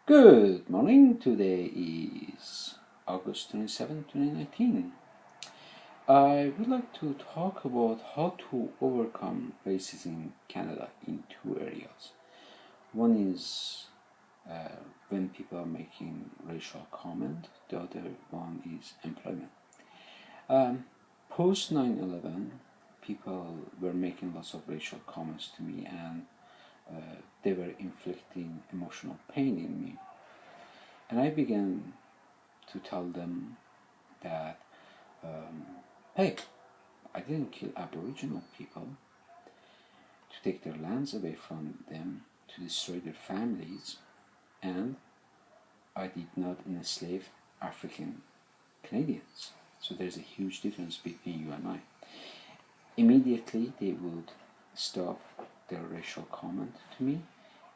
Good morning. Today is August 27, 2019. I would like to talk about how to overcome racism in Canada in two areas. One is when people are making racial comment, the other one is employment. Post 9/11, people were making lots of racial comments to me, and they were inflicting emotional pain in me. And I began to tell them that, hey, I didn't kill Aboriginal people to take their lands away from them, to destroy their families, and I did not enslave African Canadians. So there's a huge difference between you and I. Immediately they would stop their racial comment to me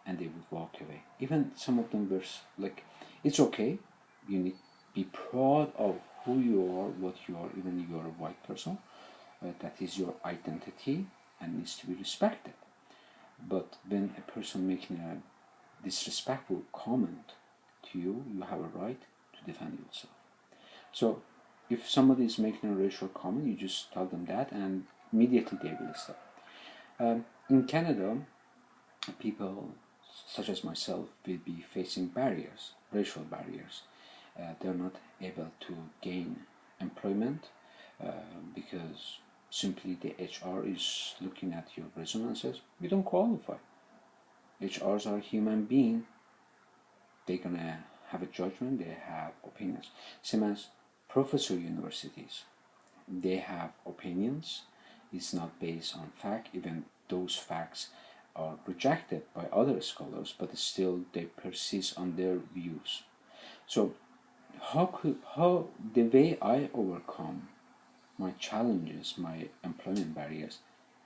and they would walk away. Even some of them were like, it's okay, you need to be proud of who you are, what you are, even you are a white person. That is your identity and needs to be respected. But when a person making a disrespectful comment to you, you have a right to defend yourself. So if somebody is making a racial comment, you just tell them that and immediately they will stop. In Canada, people such as myself will be facing barriers, racial barriers. They're not able to gain employment because simply the HR is looking at your resume and says, you don't qualify. HRs are human beings. They're gonna have a judgment, they have opinions. Same as professor universities. They have opinions. It's not based on fact, even those facts are rejected by other scholars, but still they persist on their views. So how the way I overcome my challenges, my employment barriers,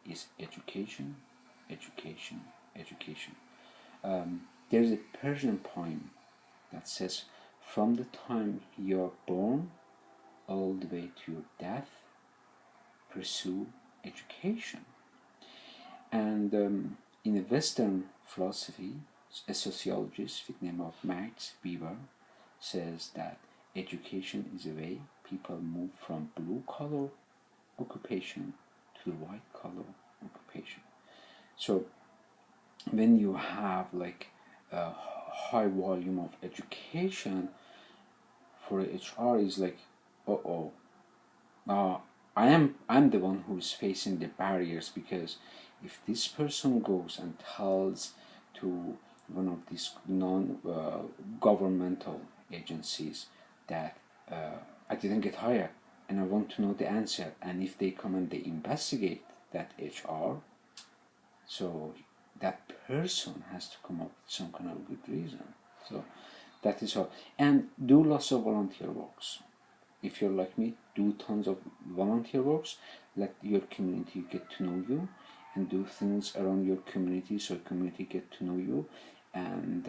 is education, education, education. There's a Persian poem that says, from the time you're born all the way to your death, pursue education. And in a Western philosophy, a sociologist with the name of Max Weber says that education is a way people move from blue-collar occupation to the white-collar occupation. So when you have like a high volume of education for HR is like, I'm the one who's facing the barriers, because if this person goes and tells to one of these non-governmental agencies that I didn't get hired and I want to know the answer, and if they come and they investigate that HR, so that person has to come up with some kind of good reason. So that is all. And do lots of volunteer works. If you're like me, do tons of volunteer works. Let your community get to know you, and do things around your community so community get to know you. And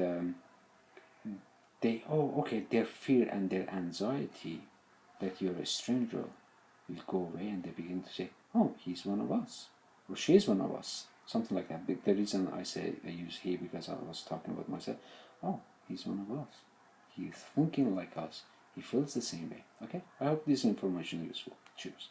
their fear and their anxiety that you're a stranger will go away, and they begin to say, oh, he's one of us, or she's one of us, something like that. The reason I use he, because I was talking about myself. Oh, he's one of us, he's thinking like us, he feels the same way. Okay, I hope this information is useful. Cheers.